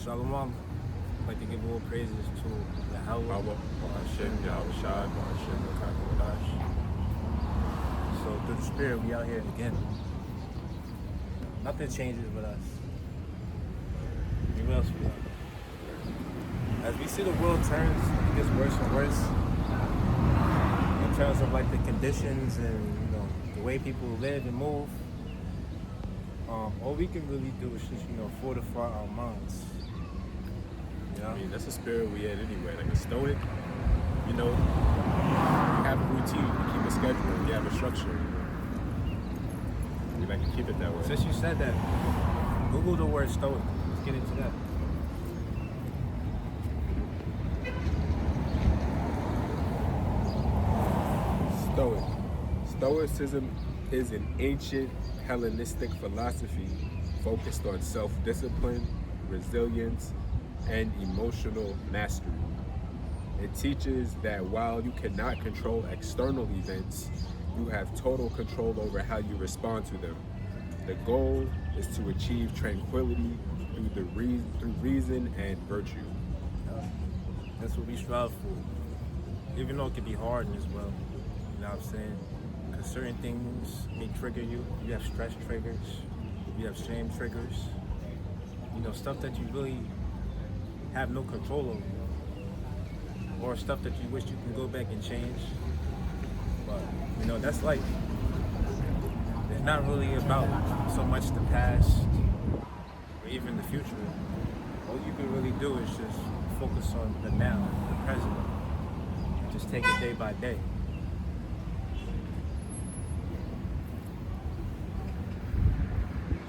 Shalom. I'd like to give all praises to Yahweh. So through the Spirit, we out here again. Nothing changes with us. Who else we are? As we see the world turns, it gets worse and worse. In terms of like the conditions and the way people live and move. All we can really do is just fortify our minds. I mean, that's the spirit we had anyway. Like a stoic, we have a routine, we keep a schedule, we have a structure. We like to keep it that way. Since you said that, Google the word stoic. Let's get into that. Stoic. Stoicism is an ancient Hellenistic philosophy focused on self-discipline, resilience, and emotional mastery. It teaches that while you cannot control external events, you have total control over how you respond to them. The goal is to achieve tranquility through reason and virtue. That's what we strive for. Even though it can be hard as well. You know what I'm saying? Because certain things may trigger you. You have stress triggers. You have shame triggers. Stuff that you really have no control over. Or stuff that you wish you can go back and change. But, that's life. It's not really about so much the past or even the future. All you can really do is just focus on the now, the present. And just take it day by day.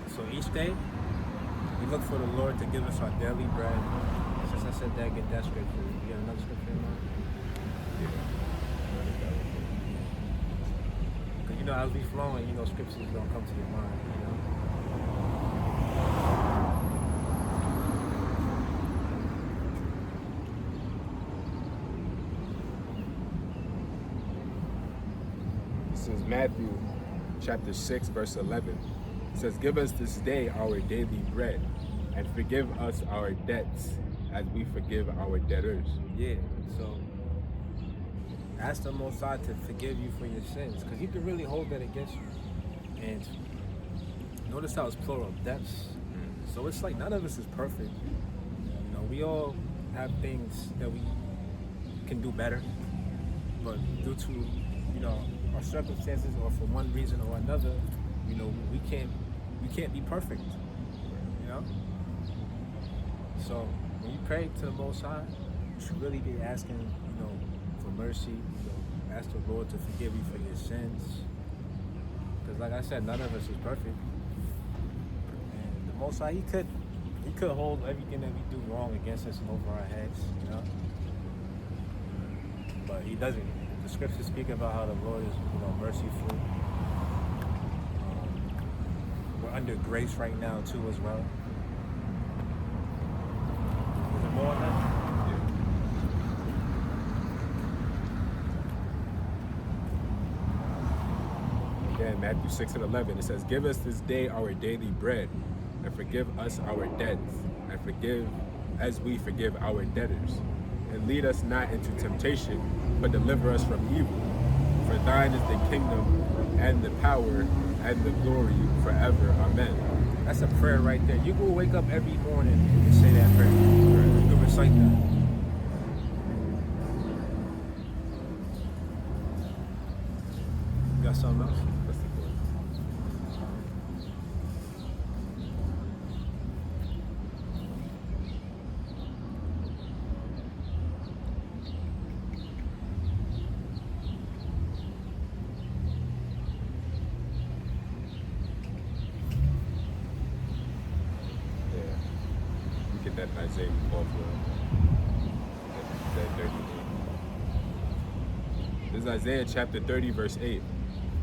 So each day, we look for the Lord to give us our daily bread. Since I said that, get that scripture. You got another scripture in mind? Because as we flowing, scriptures don't come to your mind. This is Matthew chapter 6, verse 11. It says, "Give us this day our daily bread, and forgive us our debts as we forgive our debtors." Yeah, so ask the Most High to forgive you for your sins, because He can really hold that against you. And notice how it's plural, debts. So it's like none of us is perfect. We all have things that we can do better, but due to our circumstances, or for one reason or another, we can't be perfect. So when you pray to the Most High, you should really be asking, for mercy. Ask the Lord to forgive you for your sins. Because like I said, none of us is perfect. And the Most High, He could hold everything that we do wrong against us and over our heads, But He doesn't. The scriptures speak about how the Lord is, merciful. We're under grace right now too, as well. Is there more on that? Again, Matthew 6 and 11, it says, "Give us this day our daily bread, and forgive us our debts, and forgive as we forgive our debtors. And lead us not into temptation, but deliver us from evil. For thine is the kingdom, and the power, and the glory forever. Amen." That's a prayer right there. You go wake up every morning and say that prayer. You can recite that. You got something else? That's the point. Get that Isaiah off that dirty thing. This is Isaiah chapter 30, verse 8.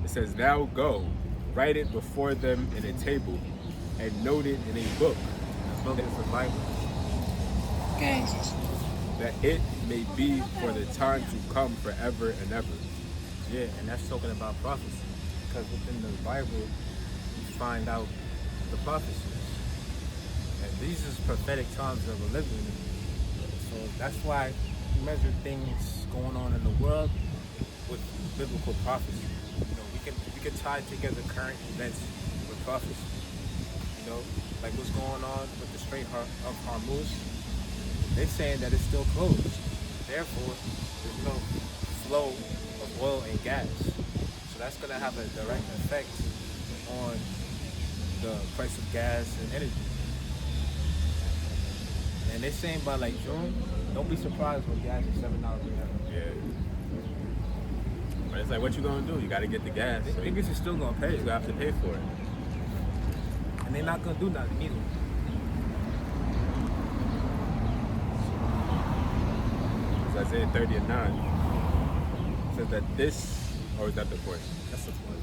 It says, "Now go, write it before them in a table, and note it in a book, As long as the Bible. that it may be for the time to come forever and ever." Yeah, and that's talking about prophecy. Because within the Bible, you find out the prophecies. And these is prophetic times that we're living in. So that's why we measure things going on in the world with biblical prophecy. We can tie together current events with prophecy. Like what's going on with the Strait of Hormuz. They're saying that it's still closed. Therefore, there's no flow of oil and gas. So that's going to have a direct effect on the price of gas and energy. And they're saying by like June, don't be surprised when gas is $7 a gallon. Yeah. But it's like, what you gonna do? You gotta get the gas. So Niggas is still gonna pay. you have to pay for it. And they're not gonna do nothing either. It's Isaiah 30:9. It says that this, or is that the point? That's the point.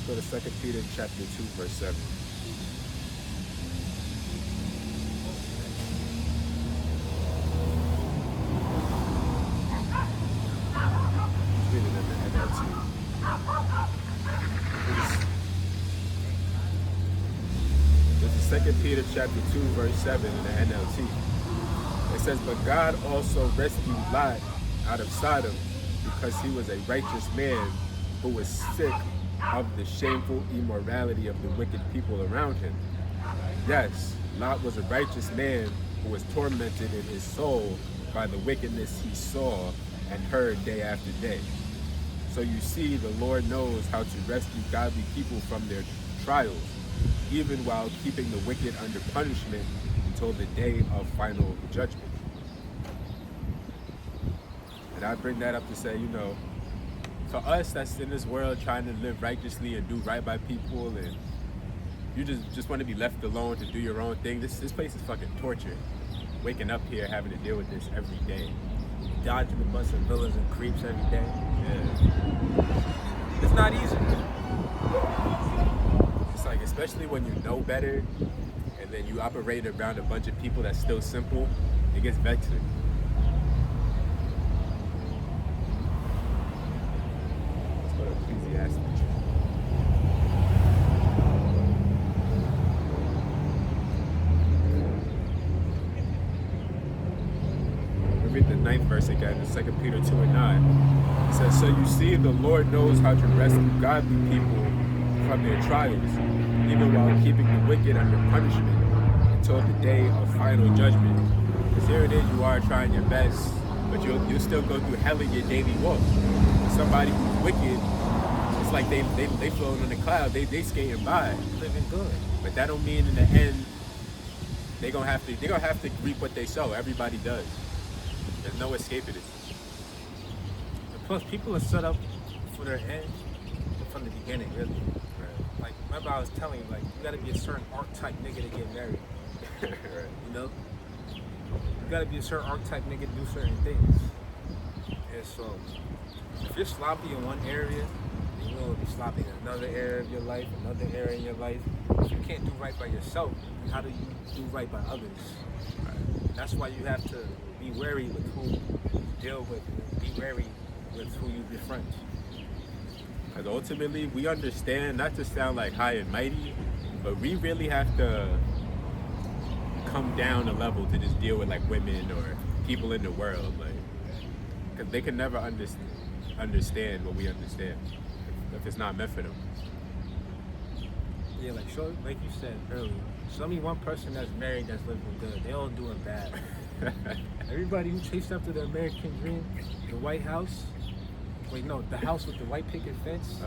Go to 2 Peter chapter 2, verse 7. Read it in the NLT. This is 2 Peter chapter 2, verse 7 in the NLT. It says, but God also rescued Lot out of Sodom because he was a righteous man who was sick of the shameful immorality of the wicked people around him. Yes, Lot was a righteous man who was tormented in his soul by the wickedness he saw and heard day after day. So you see, the Lord knows how to rescue godly people from their trials, even while keeping the wicked under punishment until the day of final judgment. And I bring that up to say, for us that's in this world trying to live righteously and do right by people, and you just want to be left alone to do your own thing, this place is fucking torture. Waking up here having to deal with this every day. Dodging the bus of villains and creeps every day. Yeah. It's not easy. It's like, especially when you know better and then you operate around a bunch of people that's still simple, it gets vexing. Read the 9th verse again, 2 Peter 2:9. It says, so you see, the Lord knows how to rescue godly people from their trials, even while keeping the wicked under punishment until the day of final judgment. Because here it is, you are trying your best, but you'll still go through hell in your daily walk. For somebody who's wicked, it's like they floating in the cloud, they skating by, Living good. but that don't mean in the end they're gonna have to reap what they sow. Everybody does. There's no escaping it. And plus, people are set up for their end from the beginning, really. Right. Like, remember I was telling you, like, you gotta be a certain archetype nigga to get married. Right. You gotta be a certain archetype nigga to do certain things. And so, if you're sloppy in one area, then you will be sloppy in another area of your life, another area in your life. If you can't do right by yourself, how do you do right by others? Right. That's why you have to be wary with who you deal with, and be wary with who you befriend. Because ultimately, we understand, not to sound like high and mighty, but we really have to come down a level to just deal with like women or people in the world, like, because they can never understand what we understand if it's not meant for them. Yeah, like you said earlier, show me one person that's married that's living good. They all doing bad. Everybody who chased after the American dream, the White House, the house with the white picket fence,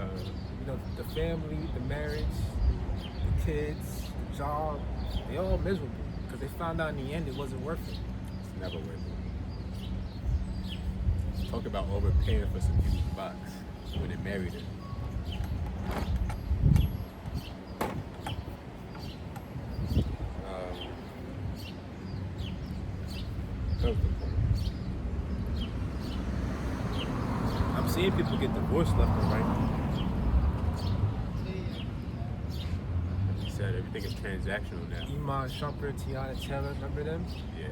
the family, the marriage, the kids, the job, they all miserable because they found out in the end it wasn't worth it. It's never worth it. Talk about overpaying for some used box when they married it. I'm seeing people get divorced left and right. Everything is transactional now. Iman Shumpert, Tiana Taylor, remember them? Yeah.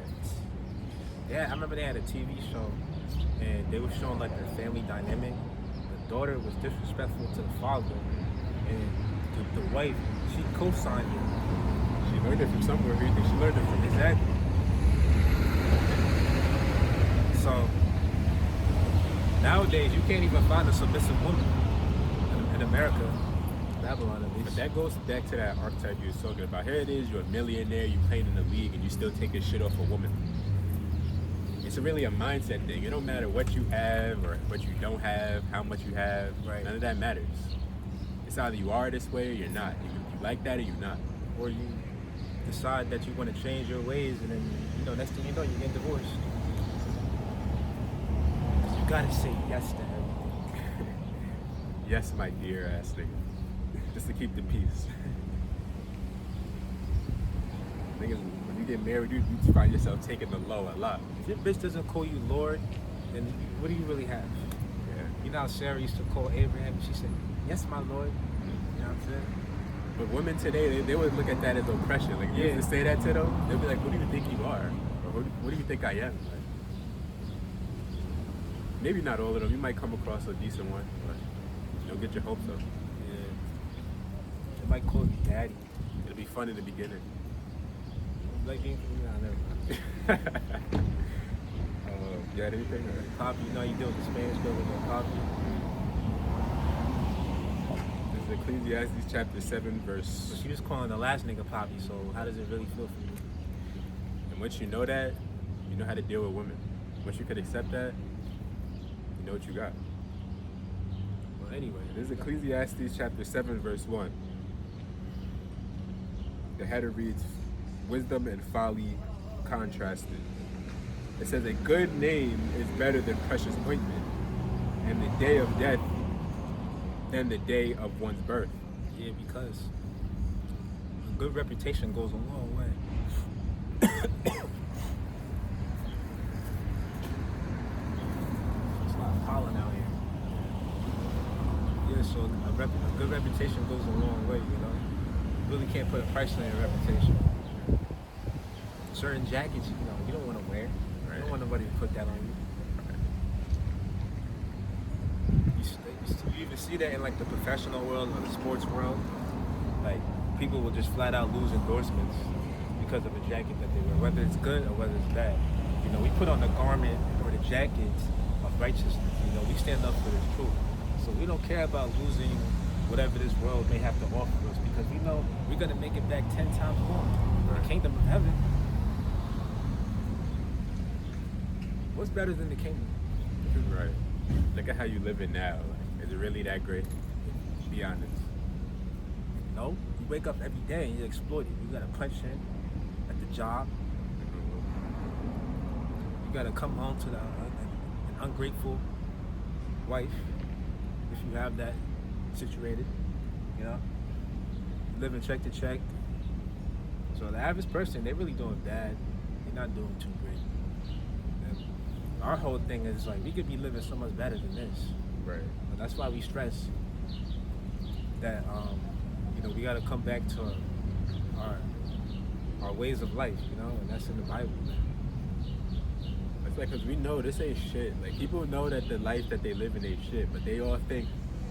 Yeah, I remember they had a TV show, and they were showing like their family dynamic. The daughter was disrespectful to the father, and the wife, she co-signed it. She learned it from somewhere. Who do you think she learned it from? Exactly. So nowadays, you can't even find a submissive woman in America, Babylon at least. But that goes back to that archetype you was talking about. Here it is, you're a millionaire, you playing in the league, and you still taking shit off a woman. It's really a mindset thing. It don't matter what you have or what you don't have, how much you have. Right. None of that matters. It's either you are this way or you're not. You like that or you're not. Or you decide that you want to change your ways, and then next thing you know, you get divorced. You gotta say yes to everything. Yes, my dear ass nigga. Just to keep the peace. Niggas, when you get married, you find yourself taking the low a lot. If your bitch doesn't call you Lord, then what do you really have? Yeah. You know how Sarah used to call Abraham, and she said, "Yes, my Lord." You know what I'm saying? But women today, they would look at that as oppression. Like, you used to say that to them, they'll be like, "What do you think you are? Or what do you think I am?" Like, maybe not all of them. You might come across a decent one, but don't get your hopes up. Yeah. They might call you daddy. It'll be fun in the beginning. Like, never mind. You got anything? Poppy, you deal with the Spanish girl with no Poppy. This is Ecclesiastes chapter 7, verse. But she was calling the last nigga Poppy, so how does it really feel for you? And once you know that, you know how to deal with women. Once you could accept that, you know what you got. Well, anyway. This is Ecclesiastes chapter 7, verse 1. The header reads, "Wisdom and folly contrasted." It says, "A good name is better than precious ointment, and the day of death than the day of one's birth." Yeah, because a good reputation goes a long way. It's a lot of pollen out here. Yeah, so a good reputation goes a long way, You really can't put a price on your reputation. Certain jackets, you don't want to wear. You don't want nobody to put that on you. You even see that in like the professional world or the sports world. Like people will just flat out lose endorsements because of a jacket that they wear, whether it's good or whether it's bad. We put on the garment or the jacket of righteousness. We stand up for this truth. So we don't care about losing whatever this world may have to offer us because we know we're gonna make it back 10 times more. The kingdom of heaven. What's better than the kingdom? Right. Look at how you live it now. Is it really that great? Be honest. No. You wake up every day and you exploit it. You gotta punch in at the job. You gotta come home to an ungrateful wife, if you have that situated. Living check to check. So the average person, they really doing bad. They're not doing too great. Our whole thing is like we could be living so much better than this. Right. But that's why we stress that we gotta come back to our ways of life, and that's in the Bible. It's like, cause we know this ain't shit. Like people know that the life that they live in ain't shit, but they all think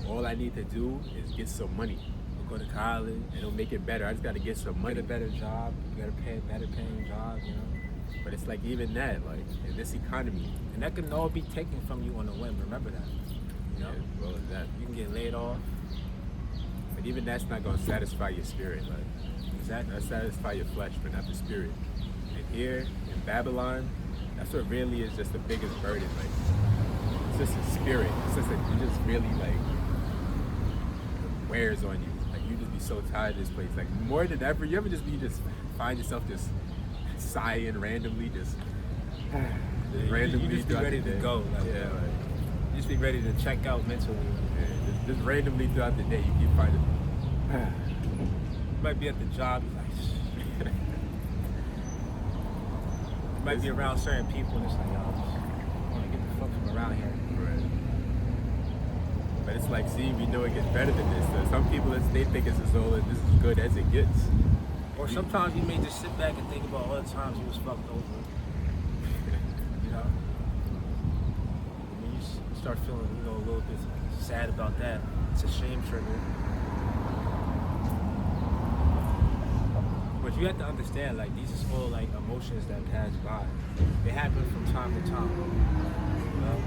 all I need to do is get some money. Go to college. It'll make it better. I just gotta get some money. Get a better job. You gotta pay a better paying job, But it's like even that, like in this economy. And that can all be taken from you on a whim, remember that. Yeah, well as that. You can get laid off. But even that's not gonna satisfy your spirit. Like Exactly. That'll satisfy your flesh, but not the spirit. And here in Babylon, that's what really is just the biggest burden. Like it's just a spirit. It's just you just really like it wears on you. Like you just be so tired of this place. Like more than ever, you just find yourself just sighing randomly, just randomly. You just be ready to go. Like, yeah, like you just be ready to check out mentally. yeah, just randomly throughout the day, you keep finding. You might be at the job, you're like, you might be around certain people, and it's like, yo, I want to get the fuck from around here. Right. But it's like, see, we know it gets better than this. So some people, they think it's as though this is good as it gets. Or sometimes you may just sit back and think about all the times you was fucked over. You know? When you start feeling, a little bit sad about that, it's a shame trigger. But you have to understand, like, these are all like emotions that pass by. They happen from time to time. You know?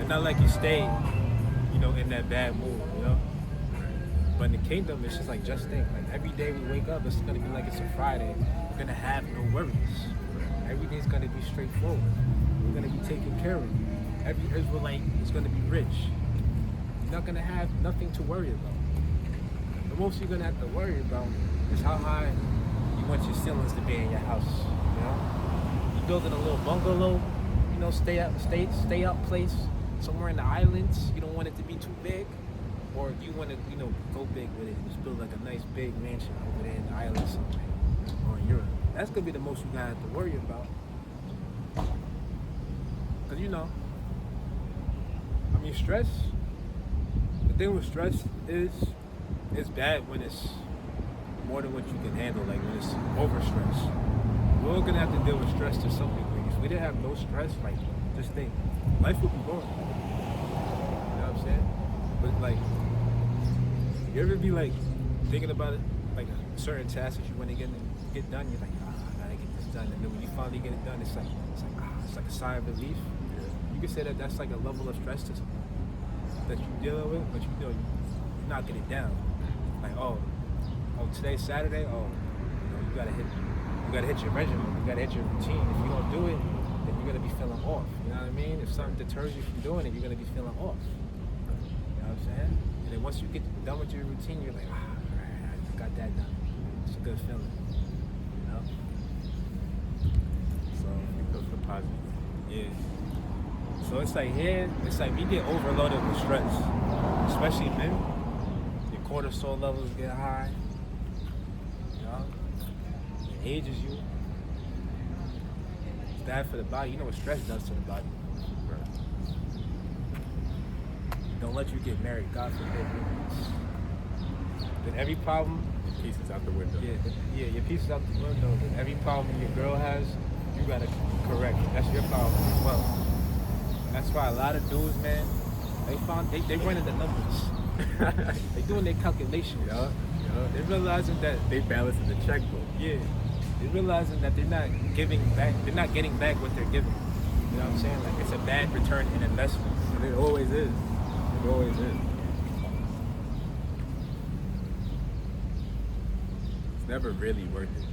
And not like you stay, in that bad mood, But in the kingdom, it's just like, just think, like every day we wake up, it's gonna be like it's a Friday. We're gonna have no worries. Everything's gonna be straightforward. We're gonna be taken care of. Every Israelite is gonna be rich. You're not gonna have nothing to worry about. The most you're gonna have to worry about is how high you want your ceilings to be in your house. You're building a little bungalow, stay out place somewhere in the islands. You don't want it to be too big. Or you want to, go big with it. Just build like a nice big mansion over there in the islands somewhere. Or in Europe. That's going to be the most you got to have to worry about. Because, stress, the thing with stress is, it's bad when it's more than what you can handle, like when it's overstress. We're all going to have to deal with stress to some degree. If we didn't have no stress, like, just think, life would be boring. You know what I'm saying? But, like, you ever be like thinking about it, like a certain task that you want to get done? You're like, I gotta get this done, and then when you finally get it done, it's like a sigh of relief. Yeah. You could say that that's like a level of stress that you're dealing with, but you're knocking it down. Like, oh, today's Saturday. Oh, you gotta hit your regimen. You gotta hit your routine. If you don't do it, then you're gonna be feeling off. You know what I mean? If something deters you from doing it, you're gonna be feeling off. You know what I'm saying? And then once you get done with your routine, you're like, I just got that done. It's a good feeling, So it goes to positive. Yeah. So it's like we get overloaded with stress, especially men. Your cortisol levels get high. It ages you. It's bad for the body. You know what stress does to the body. Don't let you get married, God forbid. Then every problem, your pieces out the window. Yeah, your pieces out the window. Then every problem your girl has, you gotta correct it. That's your problem as well. That's why a lot of dudes, man, they running the numbers. They doing their calculations. Yeah. They're realizing that they balancing the checkbook. Yeah. They're realizing that they're not giving back. They're not getting back what they're giving. You know what I'm saying? Like, it's a bad return in investment. And it always is. It always is. It's never really worth it.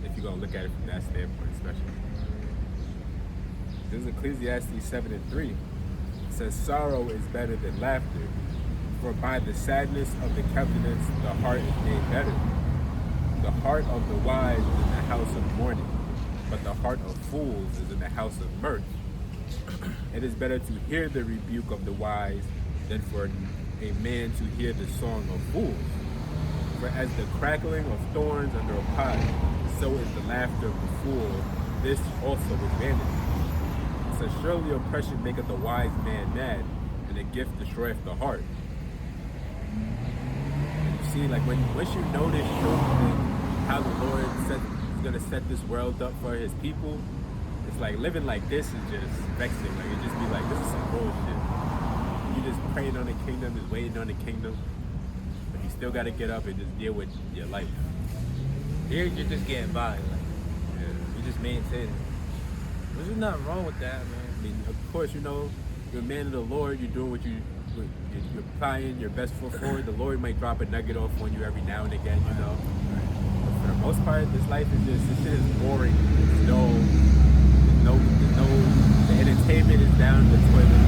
If you're gonna look at it from that standpoint, especially. This is Ecclesiastes 7:3. It says, "Sorrow is better than laughter, for by the sadness of the countenance the heart is made better. The heart of the wise is in the house of mourning, but the heart of fools is in the house of mirth. It is better to hear the rebuke of the wise than for a man to hear the song of fools. For as the crackling of thorns under a pot, so is the laughter of the fool. This also is vanity. So surely oppression maketh the wise man mad, and a gift destroyeth the heart." And you see, like once you notice how the Lord is gonna set this world up for His people, it's like living like this is just vexing. Like it just be like, this is some bullshit. You just praying on the kingdom, just waiting on the kingdom, but you still gotta get up and just deal with your life. Here you're just getting by, like you're just maintaining. There's nothing wrong with that, man. I mean, of course, you're a man of the Lord. You're doing you're applying your best foot forward. The Lord might drop a nugget off on you every now and again, But for the most part, this life is this shit is boring. The entertainment is down the toilet.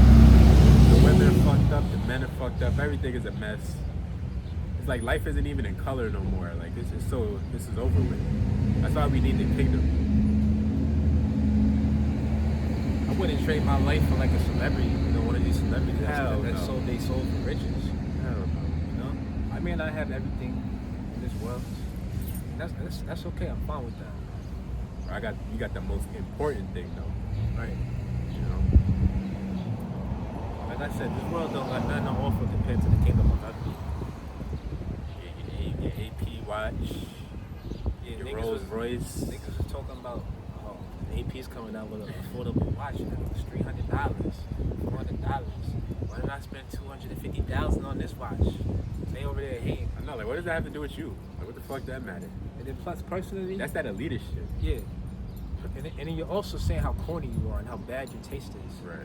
The women are fucked up. The men are fucked up. Everything is a mess. It's like life isn't even in color no more. Like this is over with. That's why we need the kingdom. I wouldn't trade my life for like a celebrity, one of these celebrities that sold their soul for riches. I may not have everything in this world. That's okay. I'm fine with that. You got the most important thing though, right? Like I said, this world don't got nothing to offer compared to the kingdom of God. Your always. Niggas was talking about, oh, the AP's coming out with an affordable watch now. It's $300, $400. Why did I spend $250,000 on this watch? They over there hating. I know, like, what does that have to do with you? Like, what the fuck that matter? And then plus, personally, That's that elitist shit. yeah. And then you're also saying how corny you are and how bad your taste is. Right.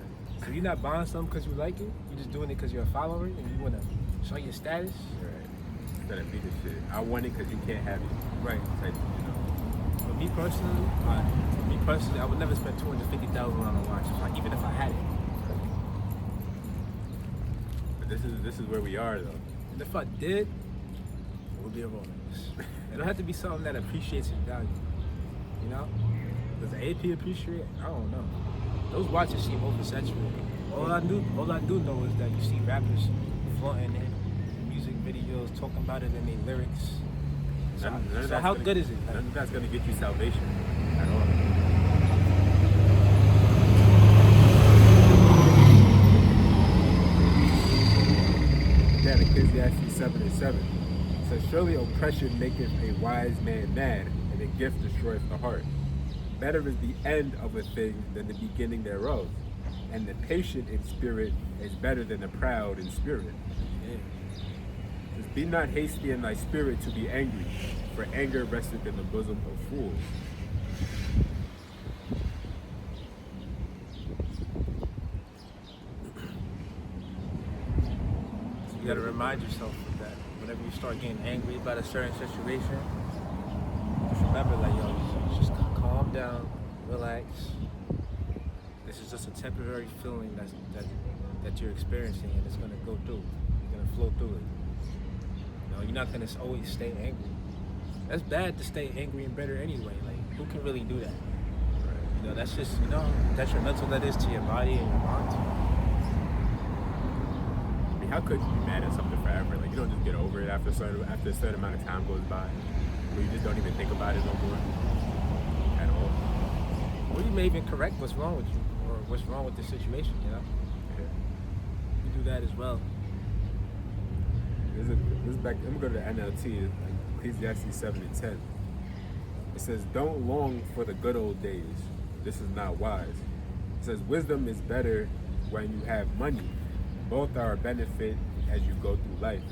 So you're not buying something because you like it. You're just doing it because you're a follower and you want to show your status. Right. That elitist shit. I want it because you can't have it. Right. Like, you know. For me personally, I would never spend $250,000 on a watch, even if I had it. But this is where we are, though. And if I did, it would be a Rolex. It don't have to be something that appreciates in value. You know? Does the AP appreciate? I don't know. Those watches seem oversaturated. All I do know is that you see rappers flaunting it, music videos talking about it in their lyrics. So how good is it? None of that's gonna get you salvation at all. Again, Ecclesiastes 7:7 says, "Surely oppression maketh a wise man mad, and a gift destroyeth the heart. Better is the end of a thing than the beginning thereof, and the patient in spirit is better than the proud in spirit. Yeah. It says, be not hasty in thy spirit to be angry, for anger resteth in the bosom of fools." So you gotta remind yourself of that. Whenever you start getting angry about a certain situation, just remember, like, yo, just calm down, relax. This is just a temporary feeling that you're experiencing, and it's gonna go through. You're gonna flow through it. You know, you're not gonna always stay angry. That's bad to stay angry and bitter anyway. Like, who can really do that? You know, that's just, detrimental that is to your body and your mind. I mean, how could you be mad at something forever? Like, you don't just get over it after a certain amount of time goes by, where you just don't even think about it no more at all. Or you may even correct what's wrong with you, or what's wrong with the situation, you know? Yeah. You do that as well. This is back. I'm gonna go to the NLT, Ecclesiastes 7:10. It says, "Don't long for the good old days. This is not wise." It says, "Wisdom is better when you have money. Both are a benefit as you go through life.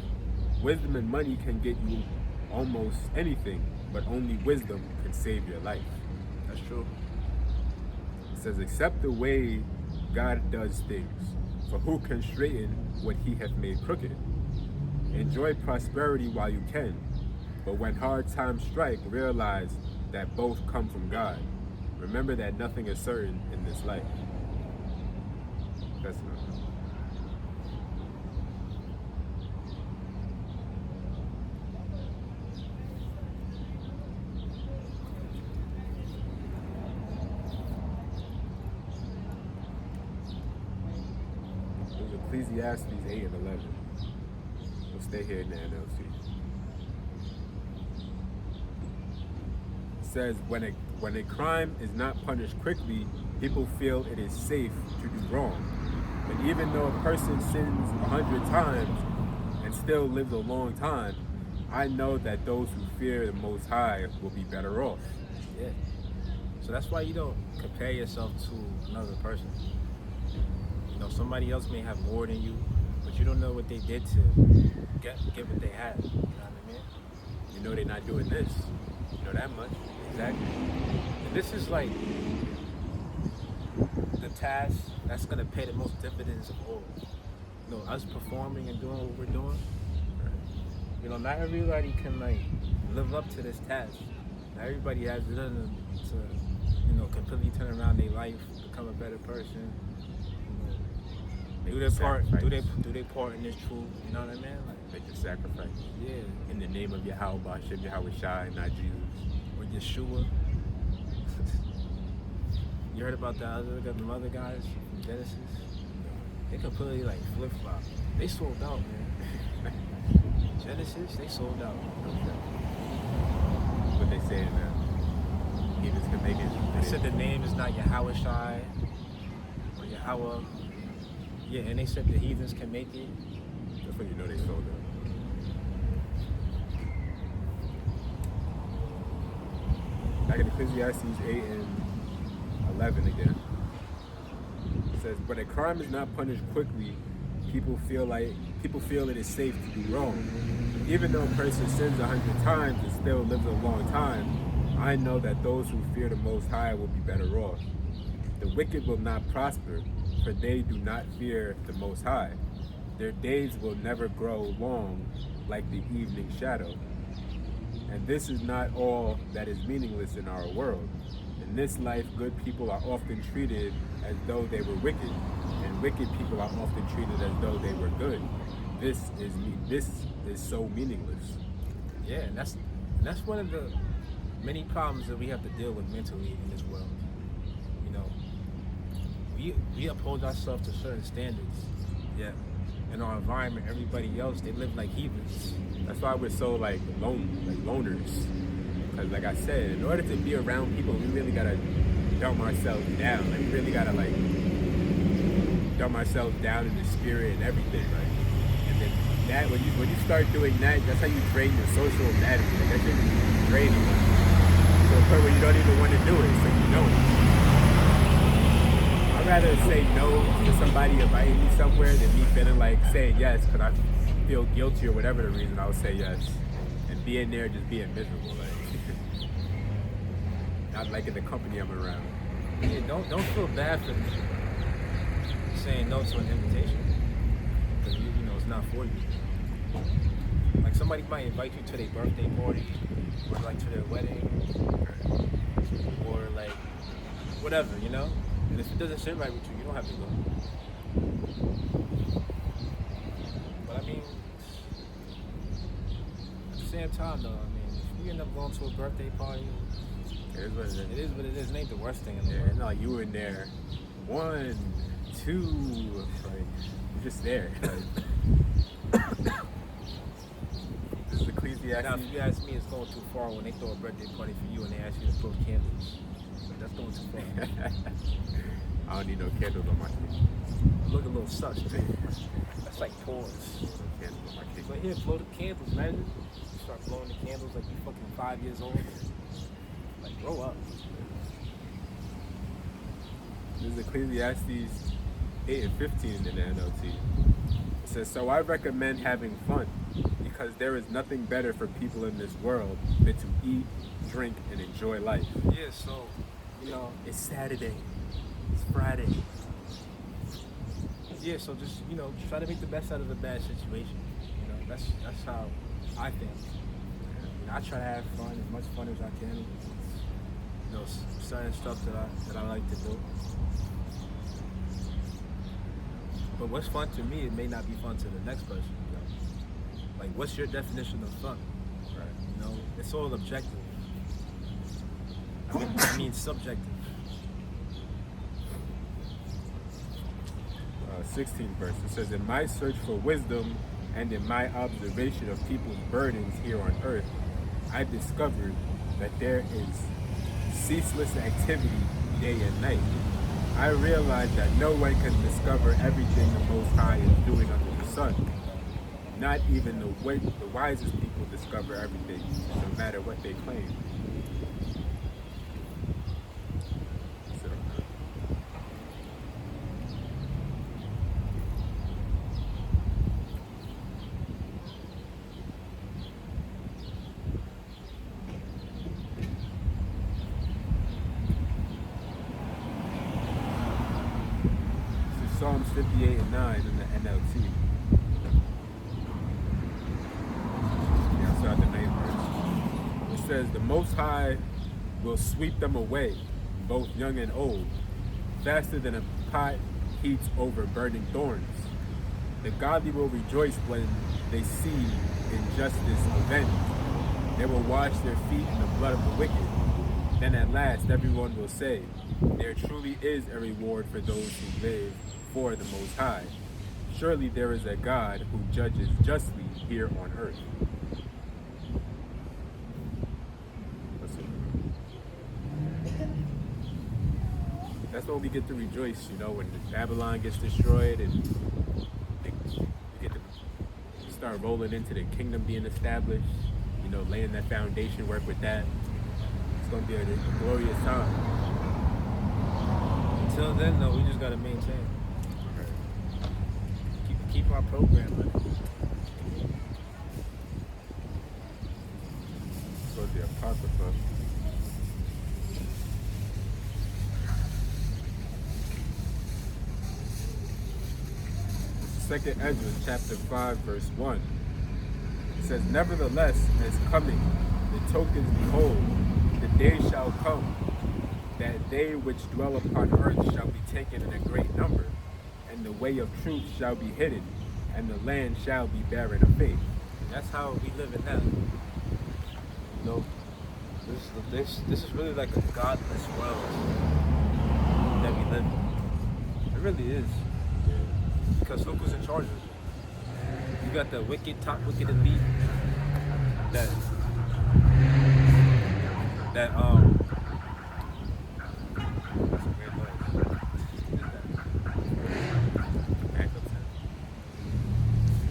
Wisdom and money can get you almost anything, but only wisdom can save your life." That's true. It says, "Accept the way God does things, for who can straighten what he hath made crooked? Enjoy prosperity while you can, but when hard times strike, realize that both come from God. Remember that nothing is certain in this life." That's not. It was Ecclesiastes 8 and 11. We'll stay here in the NLT. It says, when a crime is not punished quickly, people feel it is safe to do wrong. But even though a person sins 100 times and still lives a long time, I know that those who fear the Most High will be better off. Yeah. So that's why you don't compare yourself to another person. You know, somebody else may have more than you, but you don't know what they did to get what they had. You know what I mean? You know they're not doing this. You know that much. Exactly. And this is like the task that's gonna pay the most dividends of all. You know, us performing and doing what we're doing. You know, not everybody can like live up to this task. Not everybody has it in them to, you know, completely turn around their life, become a better person. Do their part. Do their part in this truth. You know what I mean? Like, make the sacrifice. Yeah. In the name of Yahweh, Hashem Yahweh Shai, not Jesus. Or Yeshua. You heard about the other guys from Genesis? They completely like flip flop. They sold out, man. Genesis, they sold out. What they saying now? Heathens can make it. They said the name is not Yahweh Shai or Yahweh. Yeah, and they said the heathens can make it. That's when you know they sold out. Back in Ecclesiastes 8 and 11 again. It says, but a crime is not punished quickly. People feel it is safe to do wrong. Even though a person sins 100 times and still lives a long time, I know that those who fear the Most High will be better off. The wicked will not prosper, for they do not fear the Most High. Their days will never grow long like the evening shadow. And this is not all that is meaningless in our world. In this life, good people are often treated as though they were wicked, and wicked people are often treated as though they were good. This is so meaningless. Yeah, and that's one of the many problems that we have to deal with mentally in this world. You know, we uphold ourselves to certain standards. Yeah. In our environment, everybody else, they live like heathens. That's why we're so loners. Because like I said, in order to be around people, we really gotta dumb ourselves down. Like we really gotta dumb ourselves down in the spirit and everything, right? And then that when you start doing that, that's how you drain your social battery. Like that shit draining you to the point where you don't even want to do it, so you don't. I'd rather say no to somebody inviting me somewhere than me feeling like saying yes because I feel guilty or whatever the reason. I would say yes, and being there just being miserable, like not liking the company I'm around. Yeah, don't feel bad for saying no to an invitation because you know it's not for you. Like somebody might invite you to their birthday party or like to their wedding or like whatever, you know. And if it doesn't sit right with you, you don't have to go. But I mean, at the same time though, I mean, if you end up going to a birthday party, it is what it is. It is what it is. It ain't the worst thing in the world. Yeah, no, you were in there. 1, 2, like you're just there. This is Ecclesiastes. Now, if you ask me, it's going too far when they throw a birthday party for you and they ask you to blow candles. That's going too far. I don't need no candles on my cake. Look a little sus, too. That's like pause. No candles on my cake. But here, blow the candles, man. You start blowing the candles like you fucking 5 years old. Like, grow up. This is Ecclesiastes 8 and 15 in the NLT. It says, so I recommend having fun because there is nothing better for people in this world than to eat, drink, and enjoy life. Yeah, so, you know, It's Saturday. It's Friday. yeah, so just, you know, try to make the best out of a bad situation. You know, that's how I think. You know, I try to have fun, as much fun as I can. You know, certain stuff that I like to do. But what's fun to me, it may not be fun to the next person. You know? Like, what's your definition of fun? Right. You know, it's all objective. I mean subjective. 16th verse. It says, in my search for wisdom and in my observation of people's burdens here on earth, I discovered that there is ceaseless activity day and night. I realized that no one can discover everything the Most High is doing under the sun. Not even the wisest people discover everything, no matter what they claim. So, this is Psalms 58 and 9 in the NLT. The 9th verse. It says, the Most High will sweep them away, both young and old, faster than a pot heats over burning thorns. The godly will rejoice when they see injustice avenged. They will wash their feet in the blood of the wicked. Then at last everyone will say, there truly is a reward for those who live for the Most High. Surely there is a God who judges justly here on earth. That's when we get to rejoice, you know, when Babylon gets destroyed and you get to start rolling into the kingdom being established, you know, laying that foundation, work with that. It's gonna be a glorious time. Until then, though, we just gotta maintain. Keep our program running. So the Apocrypha. Second Ezra, chapter 5, verse 1. It says, nevertheless, as coming, the tokens, behold, the day shall come, that they which dwell upon earth shall be taken in a great number, and the way of truth shall be hidden, and the land shall be barren of faith. That's how we live in now. You know, this is really like a godless world that we live in. It really is. Because look who's in charge of it. You got the top wicked elite that that's a weird noise. What is that?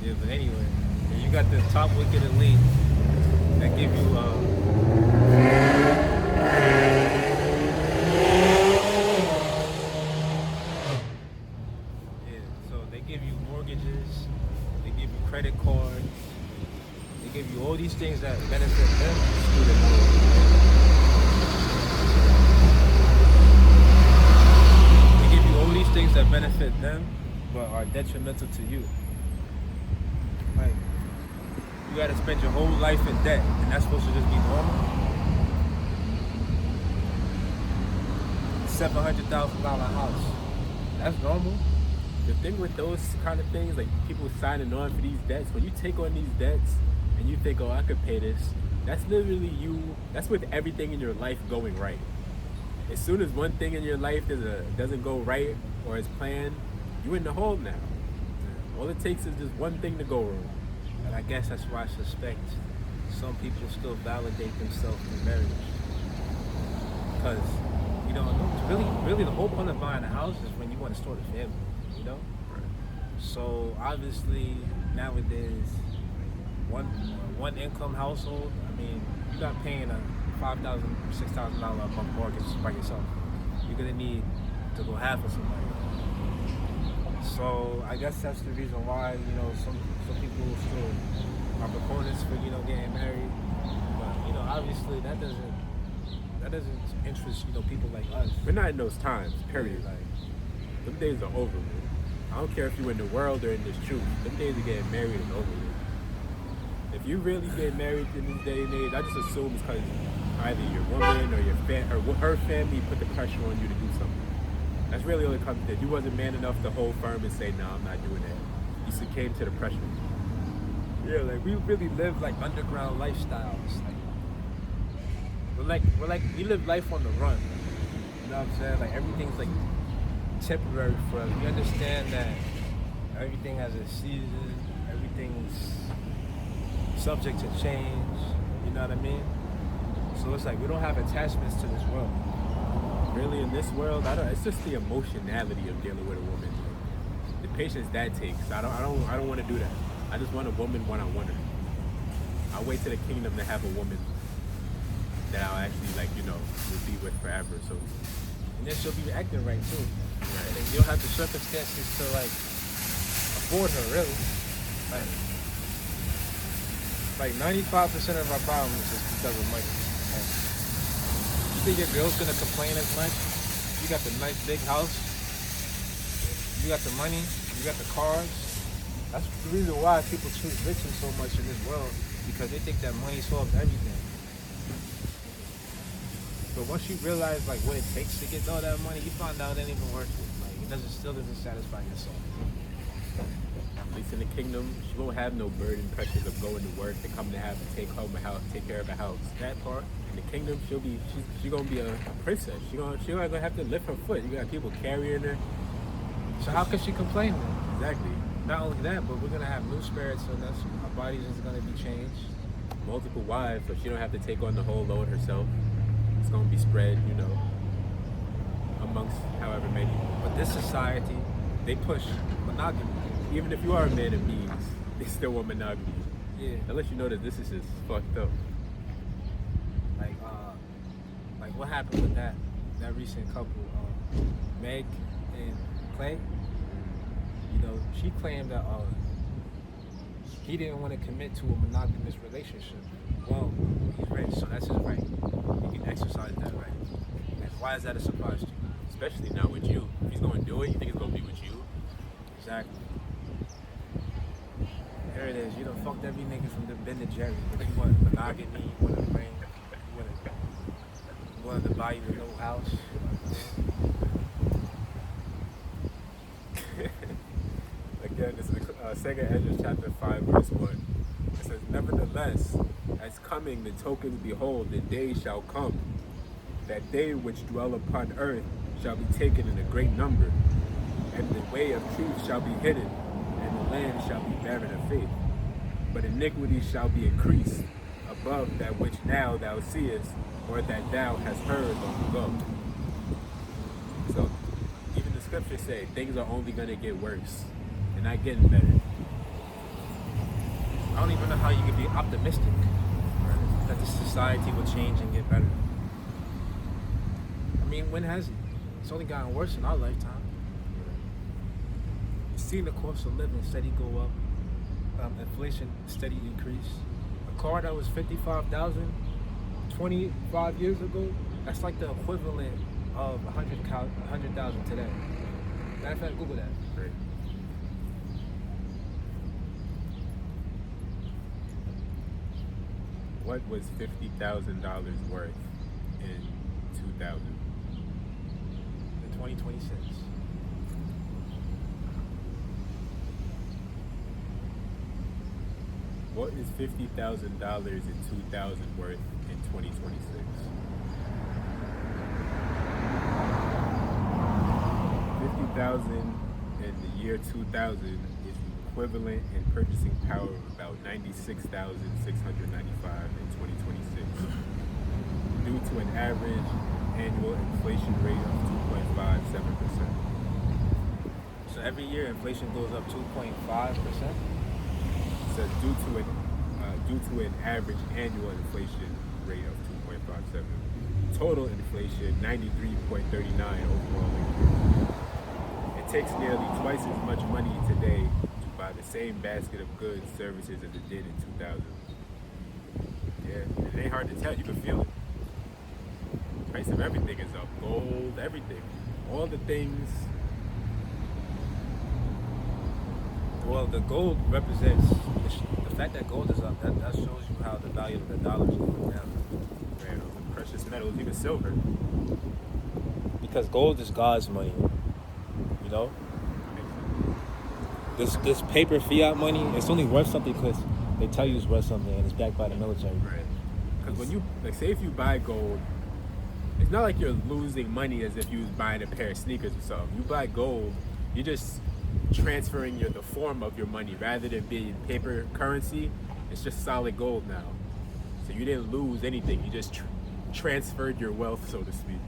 Yeah, but anyway, you got the top wicked elite that give you give you mortgages, they give you credit cards, they give you all these things that benefit them. Student loans. They give you all these things that benefit them, but are detrimental to you. Like, you gotta spend your whole life in debt, and that's supposed to just be normal? $700,000 house. That's normal? The thing with those kind of things, like people signing on for these debts, when you take on these debts and you think, oh, I could pay this, that's literally you, that's with everything in your life going right. As soon as one thing in your life doesn't go right or as planned, you're in the hole now. All it takes is just one thing to go wrong. And I guess that's why I suspect some people still validate themselves through marriage. Because, you know, really the whole point of buying a house is when you want to start a family. You know? So obviously nowadays one income household, I mean, you're not paying a $5,000, $6,000 a month mortgage by yourself. You're gonna need to go half with somebody. So I guess that's the reason why, you know, some people still are proponents for, you know, getting married. But, you know, obviously that doesn't interest, you know, people like us. We're not in those times, period. Like, them days are over with. I don't care if you're in the world or in this truth. Them days of getting married is over with. If you really get married in this day and age, I just assume it's because either your woman or her family put the pressure on you to do something. That's really all it comes to. You wasn't man enough to hold firm and say, no, I'm not doing that. You succumbed to the pressure. Yeah, like we really live like underground lifestyles. We live life on the run. You know what I'm saying? Like everything's like temporary for us. We understand that everything has a season, everything's subject to change, you know what I mean? So it's like we don't have attachments to this world. Really, in this world, it's just the emotionality of dealing with a woman. The patience that takes. I don't want to do that. I just want a woman when I want her. I'll wait to the kingdom to have a woman that I'll actually, like, you know, will be with forever. So, and then she'll be acting right too. right. And then you'll have the circumstances to like afford her, really. Like 95% of our problems is because of money. Like, you think your girl's gonna complain as much? You got the nice big house, you got the money, you got the cars. That's the reason why people choose riches so much in this world, because they think that money solves everything. But once you realize like what it takes to get all that money, you find out it ain't even worth it. Like it still doesn't satisfy your soul. At least in the kingdom, she won't have no burden pressures of going to work to come to have to take home a house, take care of a house. That part. In the kingdom, she's gonna be a princess. She's not gonna have to lift her foot. You got people carrying her. So how can she complain then? Exactly. Not only that, but we're gonna have new spirits in us. Our bodies is gonna be changed. Multiple wives, so she don't have to take on the whole load herself. It's gonna be spread, you know, amongst however many. But this society, they push monogamy. Even if you are a man of means, they still want monogamy. Yeah. Unless you know that this is just fucked up. Like, Like what happened with that recent couple, Meg and Clay? You know, she claimed that he didn't want to commit to a monogamous relationship. Well, he's rich, so that's his right. He can exercise that right. And why is that a surprise to you? Especially not with you. If he's gonna do it, you think it's gonna be with you? Exactly. There it is. You done fucked every nigga from the Ben to Jerry. But you want monogamy, you want a ring, you wanted to buy you a new house. Again, this is 2 Hedges chapter 5, verse 1. It says, nevertheless, as coming the tokens, behold, the day shall come, that they which dwell upon earth shall be taken in a great number, and the way of truth shall be hidden, and the land shall be barren of faith. But iniquity shall be increased above that which now thou seest, or that thou hast heard long ago. So, even the scriptures say things are only going to get worse. They're not getting better. I don't even know how you can be optimistic that the society will change and get better. I mean, when has it? It's only gotten worse in our lifetime. You've seen the cost of living steady go up, inflation steady increase. A car that was $55,000 25 years ago, that's like the equivalent of $100,000 today. Matter of fact, Google that. Right. What was $50,000 worth in 2000? In 2026. What is $50,000 in 2000 worth in 2026? $50,000 in the year 2000 is equivalent in purchasing power of about $96,695 in 2026, due to an average annual inflation rate of 2.57%. So every year inflation goes up 2.5%. Says due to an average annual inflation rate of 2.57. Total inflation 93.39 overall. It takes nearly twice as much money today to buy the same basket of goods, services as it did in 2000. Yeah, it ain't hard to tell. You can feel it. The price of everything is up. Gold, everything. All the things. Well, the gold represents the fact that gold is up. That shows you how the value of the dollar is going down. Man, the precious metals, even silver. Because gold is God's money. You know, this paper fiat money, it's only worth something because they tell you it's worth something and it's backed by the military. Right. Because when you, like, say if you buy gold, it's not like you're losing money as if you was buying a pair of sneakers or something. You buy gold, you're just transferring the form of your money rather than being paper currency. It's just solid gold now. So you didn't lose anything. You just transferred your wealth, so to speak.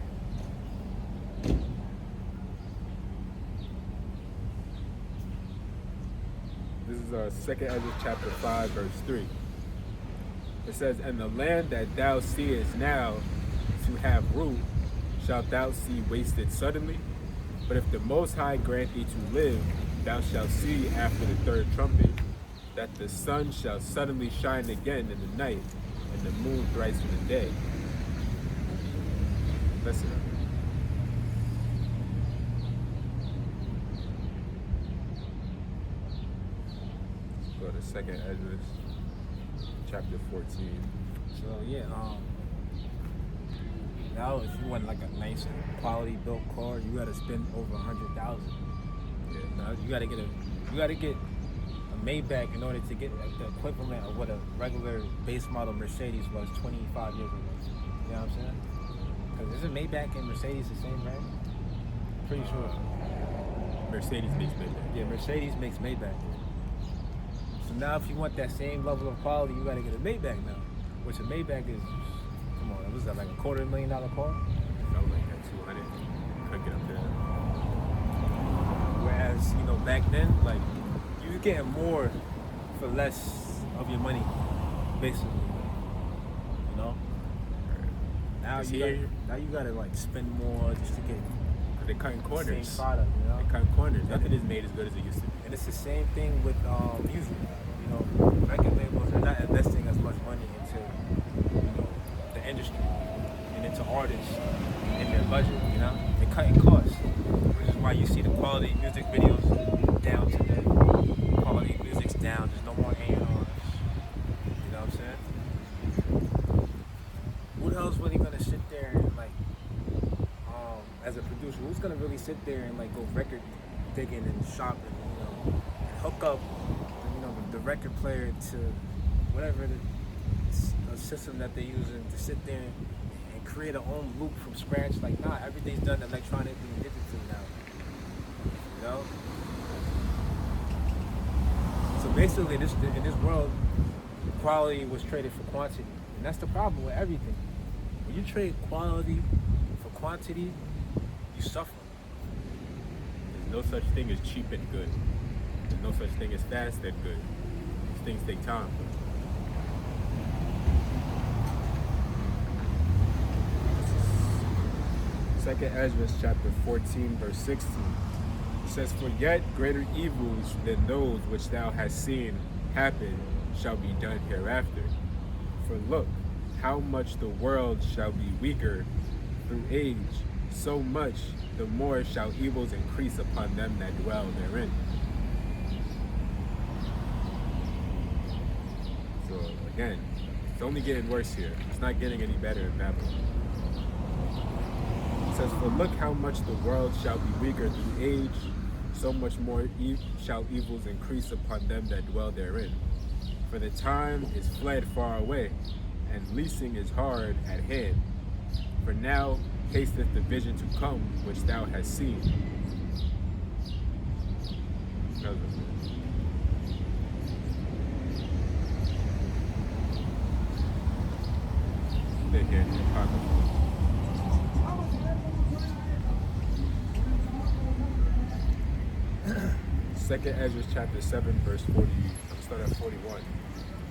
This is 2 Ezra chapter 5, verse 3. It says, and the land that thou seest now to have root, shalt thou see wasted suddenly? But if the Most High grant thee to live, thou shalt see after the third trumpet, that the sun shall suddenly shine again in the night, and the moon thrice in the day. Listen. Go to 2 Ezra, chapter 14. So yeah, now if you want like a nice quality built car, you gotta spend over $100,000. Yeah. Now you gotta get a Maybach in order to get like the equivalent of what a regular base model Mercedes was 25 years ago. You know what I'm saying? Because isn't Maybach and Mercedes the same brand? Pretty sure. Mercedes makes Maybach. Yeah, Mercedes makes Maybach. So now if you want that same level of quality, you gotta get a Maybach now. Which a Maybach is, come on, was that like $250,000 car? Felt like that 200. Couldn't get up there. Whereas, you know, back then, like, you were getting more for less of your money, basically. You know? Now It's you here. gotta like spend more just to get They're cutting the corners. same product, you know. They're cutting corners. Nothing is made as good as it used to be. And it's the same thing with music. You know, record labels are not investing as much money into, the industry and into artists in their budget. You know, they're cutting costs, which is why you see the quality of music videos down today. Quality of music's down. There's no more A&Rs. You know what I'm saying? Who the hell's really gonna sit there and like, as a producer, who's gonna really sit there and like go record digging and shopping, and hook up, the record player to whatever the system that they're using to sit there and create a own loop from scratch? Like, nah, everything's done electronically and digital now. You know. So basically, in this world, quality was traded for quantity, and that's the problem with everything. When you trade quality for quantity, you suffer. There's no such thing as cheap and good. There's no such thing as fast and good. These things take time. Second Ezra chapter 14, verse 16. It says, "For yet greater evils than those which thou hast seen happen shall be done hereafter. For look, how much the world shall be weaker through age, so much the more shall evils increase upon them that dwell therein." So again, it's only getting worse here. It's not getting any better in Babylon. It says, "For look how much the world shall be weaker through age, so much more shall evils increase upon them that dwell therein. For the time is fled far away, and leasing is hard at hand. For now hasteth the vision to come which thou hast seen." Again, Second Ezra chapter 7, verse 40. I'm starting at 41.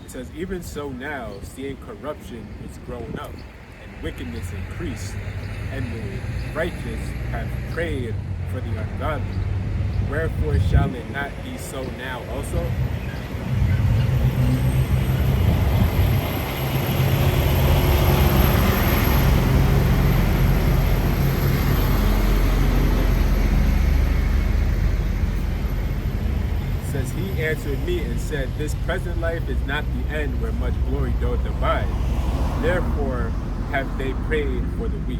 It says, "Even so now, seeing corruption is grown up, and wickedness increased, and the righteous have prayed for the ungodly. Wherefore shall it not be so now also?" Says, "He answered me and said, This present life is not the end where much glory doth abide. Therefore have they prayed for the weak.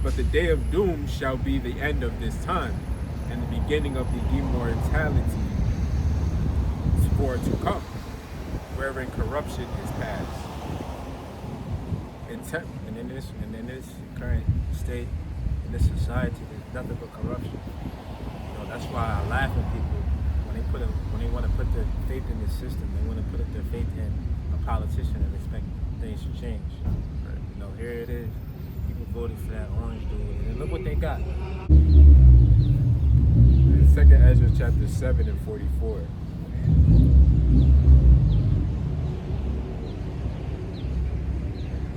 But the day of doom shall be the end of this time, and the beginning of the immortality for to come, wherein corruption is past." And in this current state, in this society, there's nothing but corruption. That's why I laugh at people when they want to put their faith in the system. They want to put their faith in a politician and expect things to change. Right. Here it is. People voted for that orange dude, and look what they got. In Second Ezra chapter 7 and 44.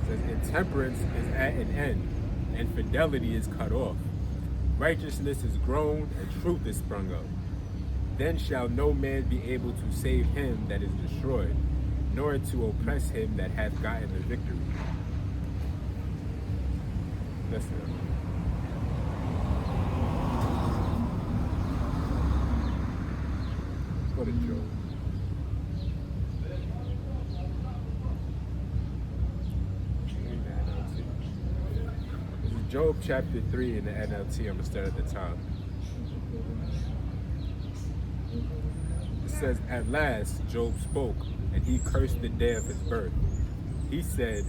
It says, "Intemperance is at an end, and fidelity is cut off. Righteousness is grown, and truth is sprung up. Then shall no man be able to save him that is destroyed, nor to oppress him that hath gotten the victory." That's it. Let's go to Job. This is Job chapter 3 in the NLT. I'm going to start at the top. It says, "At last Job spoke, and he cursed the day of his birth. He said,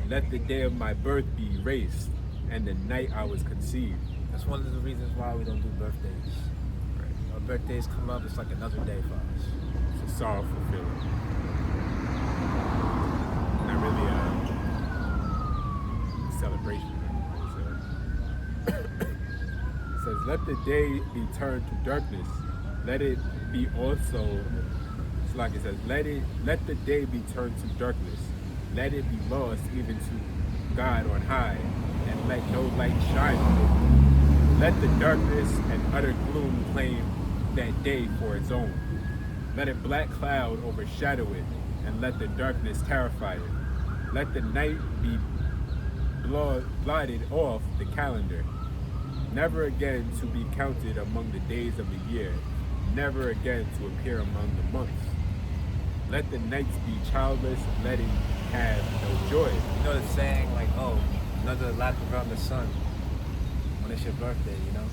Let the day of my birth be erased, and the night I was conceived." That's one of the reasons why we don't do birthdays. Right. Our birthdays come up, it's like another day for us. It's a sorrowful feeling. Not really a celebration. It says, "Let the day be turned to darkness. Let it be also," it's like it says, let the day be turned to darkness. let it be lost even to God on high, and let no light shine on it. Let the darkness and utter gloom claim that day for its own. Let a black cloud overshadow it, and let the darkness terrify it. Let the night be blotted off the calendar, never again to be counted among the days of the year, never again to appear among the months. Let the nights be childless, let it have no joy. You know the saying like, oh, another lap around the sun when it's your birthday, you know?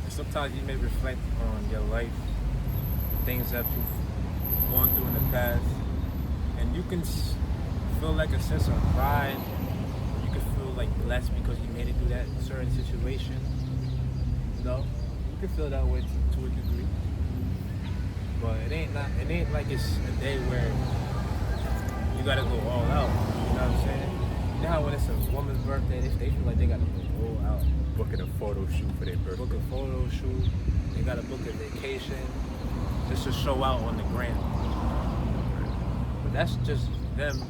And sometimes you may reflect on your life, things that you've gone through in the past, and you can feel like a sense of pride. You can feel like blessed because you made it through that certain situation. You know, you can feel that way to a degree, but it ain't like it's a day where you gotta go all out. You know what I'm saying? You know how when it's a woman's birthday, they feel like they gotta go all out. Booking a photo shoot for their birthday. Book a photo shoot. They gotta book a vacation just to show out on the gram. But that's just them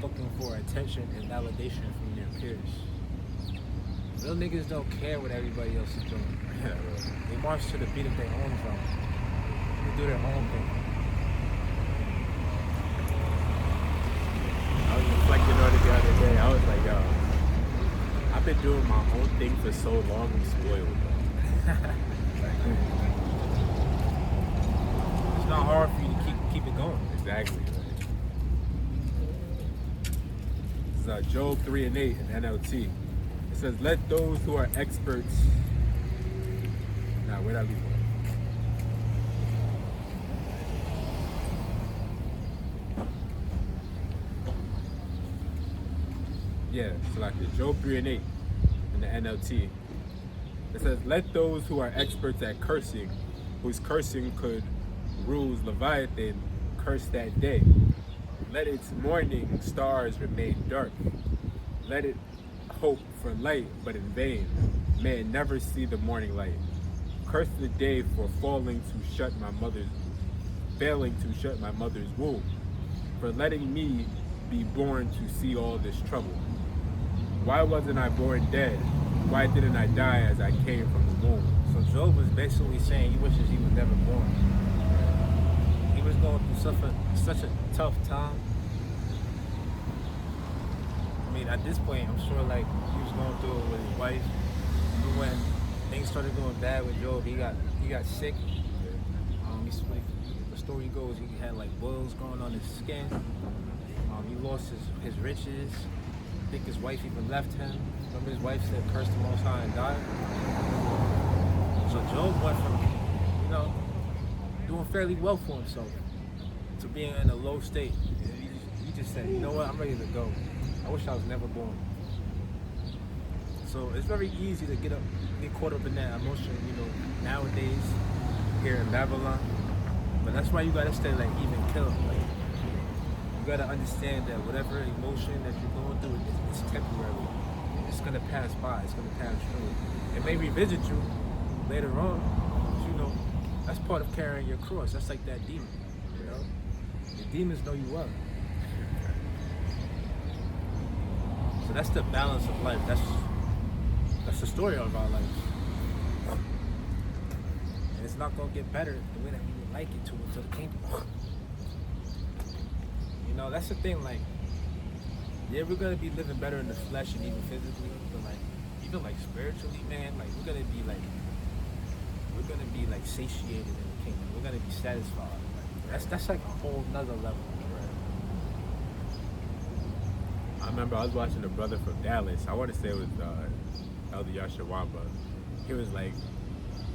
looking for attention and validation from their peers. Real niggas don't care what everybody else is doing. Yeah, bro. They march to the beat of their own drum. They do their own thing. I was reflecting on it the other day. I was like, yo, I've been doing my own thing for so long, I'm spoiled. It's not hard for you to keep it going. Exactly. This is Job 3 and 8 in NLT. It says, let those who are experts. Nah, where'd I leave one? Yeah, so like Job 3 and 8 in the NLT. It says, let those who are experts at cursing, whose cursing could rules Leviathan, curse that day. Let its morning stars remain dark. Let it hope for light, but in vain. May it never see the morning light. Curse the day for failing to shut my mother's womb, for letting me be born to see all this trouble. Why wasn't I born dead? Why didn't I die as I came from the womb? So Job was basically saying he wishes he was never born. He was going through such a tough time. I mean, at this point, I'm sure like he was going through it with his wife. Even when things started going bad with Job, he got sick. The story goes, he had like boils growing on his skin. He lost his riches. I think his wife even left him. Remember his wife said, curse the Most High and died? So Job went from, doing fairly well for himself to being in a low state. He just said, you know what, I'm ready to go. I wish I was never born. So it's very easy to get caught up in that emotion, nowadays here in Babylon. But that's why you gotta stay like even killed. Like, you gotta understand that whatever emotion that you're going through, it's temporary. It's gonna pass by. It's gonna pass through. It may revisit you later on. But, that's part of carrying your cross. That's like that demon. The demons know you well. So that's the balance of life. That's the story of our life. And it's not gonna get better the way that we would like it to until the kingdom. That's the thing, like, yeah, we're gonna be living better in the flesh and even physically, but like even like spiritually, man, like we're gonna be like satiated in the kingdom. We're gonna be satisfied. Like, that's like a whole nother level. I remember I was watching a brother from Dallas. I want to say it was Elder Yashawamba. He was like,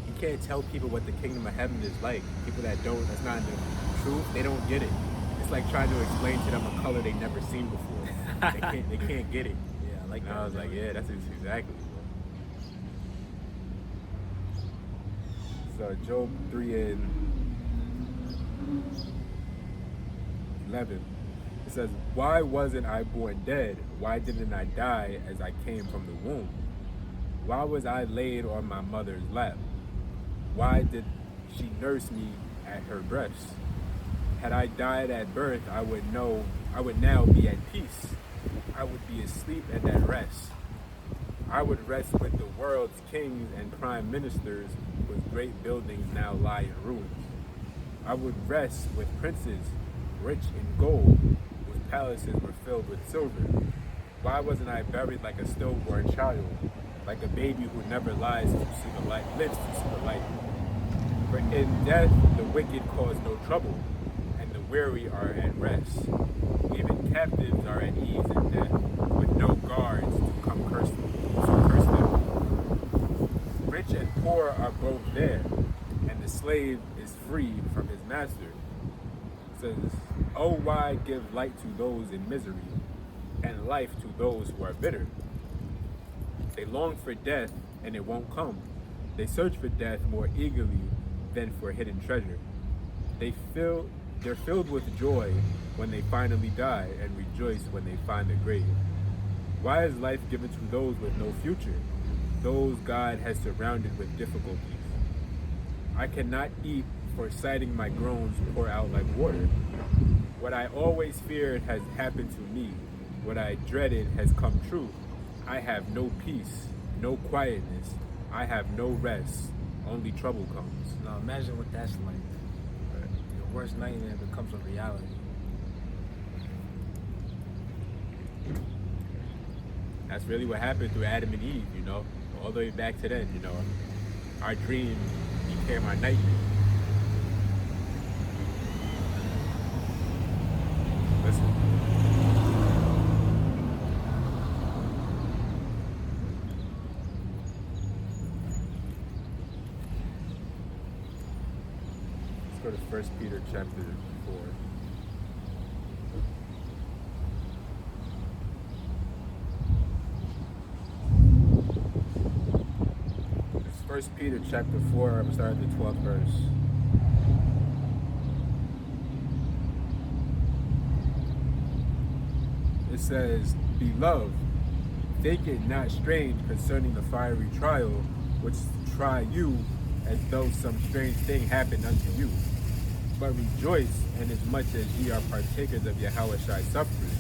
you can't tell people what the kingdom of heaven is like. People that's not in the truth, they don't get it. It's like trying to explain to them a color they've never seen before. They can't get it. Yeah, I like and that. I was like, yeah, that's exactly. So Job 3 and 11. It says, why wasn't I born dead? Why didn't I die as I came from the womb? Why was I laid on my mother's lap? Why did she nurse me at her breasts? Had I died at birth, I would now be at peace. I would be asleep and at rest. I would rest with the world's kings and prime ministers, whose great buildings now lie in ruins. I would rest with princes, rich in gold, whose palaces were filled with silver. Why wasn't I buried like a stillborn child, like a baby who never lives to see the light, lives to see the light? For in death the wicked cause no trouble, and the weary are at rest. Even captives are at ease in death, with no guards to come curse them. Rich and poor are both there, and the slave is free from his master. It says, oh, why give light to those in misery, and life to those who are bitter? They long for death, and it won't come. They search for death more eagerly than for hidden treasure. They're filled with joy when they finally die, and rejoice when they find the grave. Why is life given to those with no future, those God has surrounded with difficulties? I cannot eat, for sighting my groans pour out like water. What I always feared has happened to me. What I dreaded has come true. I have no peace, no quietness. I have no rest. Only trouble comes. Now imagine what that's like. Your worst nightmare becomes a reality. That's really what happened through Adam and Eve, all the way back to then, Our dream became our nightmare. Listen. Let's go to 1 Peter chapter 4. First Peter chapter 4, I'm going to start at the 12th verse. It says, Beloved, think it not strange concerning the fiery trial which try you, as though some strange thing happened unto you. But rejoice, inasmuch as ye are partakers of Yahushua sufferings,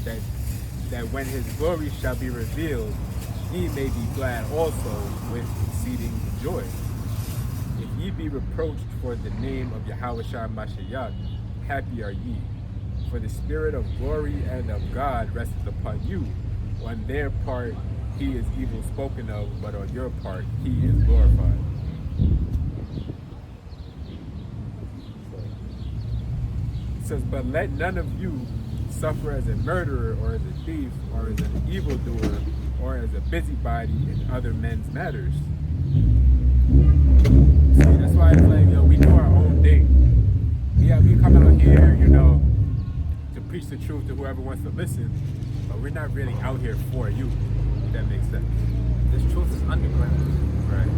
that when his glory shall be revealed, ye may be glad also with exceeding joy. If ye be reproached for the name of Yahushua Mashiach, happy are ye. For the spirit of glory and of God resteth upon you. On their part he is evil spoken of, but on your part he is glorified. It says, but let none of you suffer as a murderer, or as a thief, or as an evildoer, or as a busybody in other men's matters. See, that's why it's like, we do our own thing. Yeah, we come out here, to preach the truth to whoever wants to listen, but we're not really out here for you, if that makes sense. This truth is underground. Right.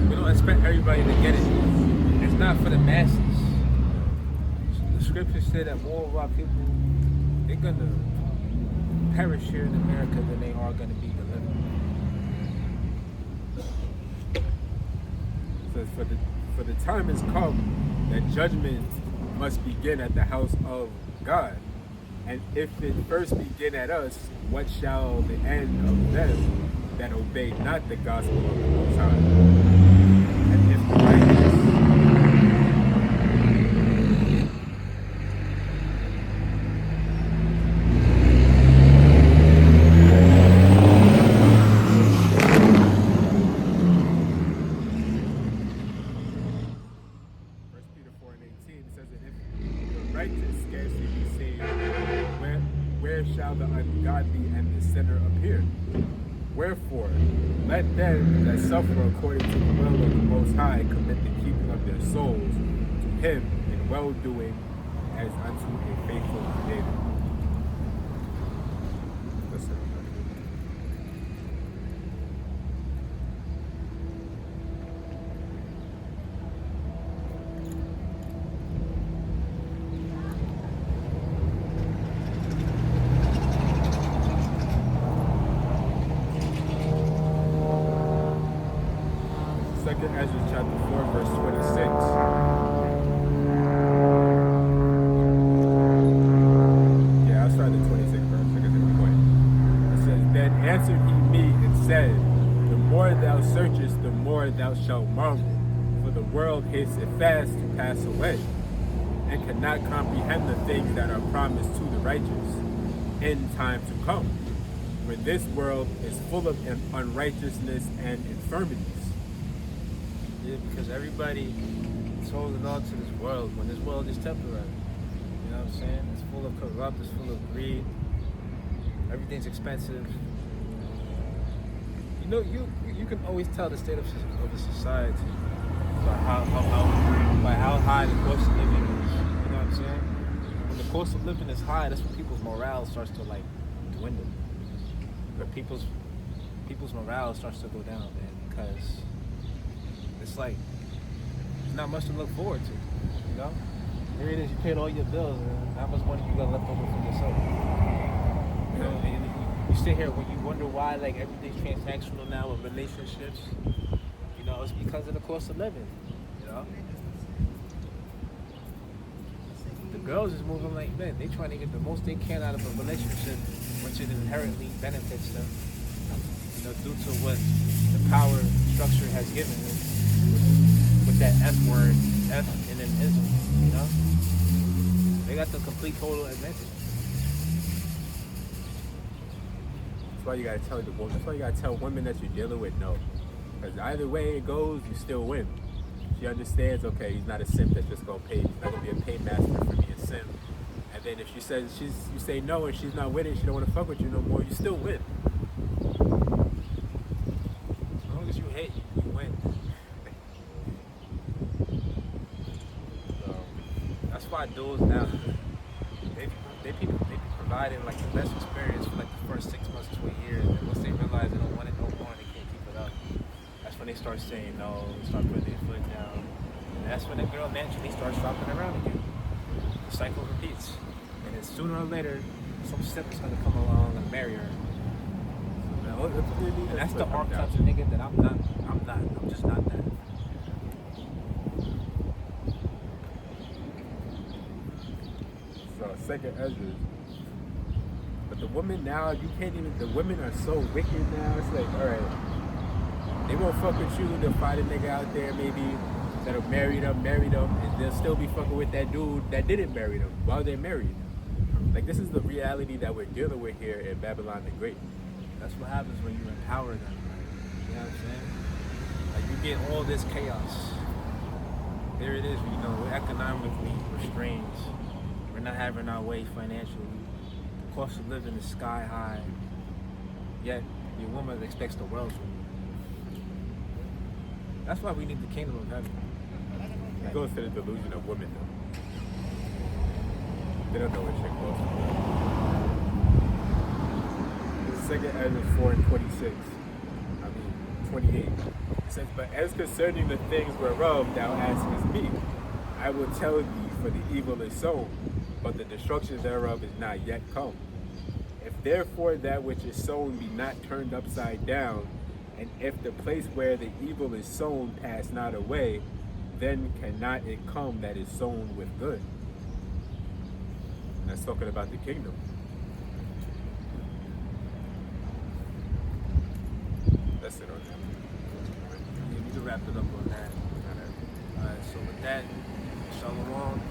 We don't expect everybody to get it. It's not for the masses. The scriptures say that more of our people, they're going to perish here in America than they are going to be delivered. Says, for the time has come that judgment must begin at the house of God. And if it first begin at us, what shall the end of them that obey not the gospel of the Most High? And if the righteous scarcely be saved, where shall the ungodly and the sinner appear? Wherefore, let them that suffer according to the will of the Most High commit the keeping of their souls to him in well-doing as unto a faithful Creator. Listen. Second Ezra chapter 4, verse 26. therefore thou shalt marvel, for the world hates it fast to pass away, and cannot comprehend the things that are promised to the righteous in time to come. For this world is full of unrighteousness and infirmities. Yeah, because everybody is holding on to this world when this world is temporary. You know what I'm saying? It's full of corrupt, it's full of greed. Everything's expensive. You know, you can always tell the state of a society by how high the cost of living is. You know what I'm saying? When the cost of living is high, that's when people's morale starts to like dwindle. Or people's morale starts to go down, man, because it's like there's not much to look forward to. You know? Here it is, you paid all your bills, and how much money you got left over for yourself? You know, and you sit here when you wonder why like everything's transactional now with relationships. You know, it's because of the cost of living. You know, the girls is moving like men. They trying to get the most they can out of a relationship, which it inherently benefits them. You know, due to what the power structure has given them with that F word, F and then ism. You know, they got the complete total advantage. That's why you gotta tell the woman. That's why you gotta tell women that you're dealing with no, because either way it goes, you still win. She understands. Okay, he's not a simp that's just gonna pay. He's not gonna be a paymaster for being a simp. And then if she says you say no and she's not with it, she don't want to fuck with you no more. You still win. As long as you hit, you win. So that's why dudes now they be providing like the best experience for like the first 6 months to a year, and once they realize they don't want it no more and they can't keep it up, that's when they start saying no, start putting their foot down, and that's when the girl naturally starts shopping around again. The cycle repeats, and then sooner or later, some simp is gonna come along and marry her. And that's the archetype of nigga that I'm just not that. So second Ezra. But the women now, you can't even. The women are so wicked now. It's like, all right, they won't fuck with you. They'll find a nigga out there maybe that'll marry them, and they'll still be fucking with that dude that didn't marry them while they're married. Like, this is the reality that we're dealing with here in Babylon the Great. That's what happens when you empower them. You know what I'm saying? Like, you get all this chaos. There it is, you know, we're economically restrained. We're not having our way financially. The cost of living is sky high. Yet, your woman expects the world from you. That's why we need the kingdom of heaven. It goes to the delusion of women, though. They don't know what shit goes. Second Ezra 4:26. 28. It says, but as concerning the things whereof thou askest me, I will tell thee, for the evil is sown, but the destruction thereof is not yet come. If therefore that which is sown be not turned upside down, and if the place where the evil is sown pass not away, then cannot it come that is sown with good. And that's talking about the kingdom. That's it on that. Yeah, we can wrap it up on that. Alright, so with that, shalom.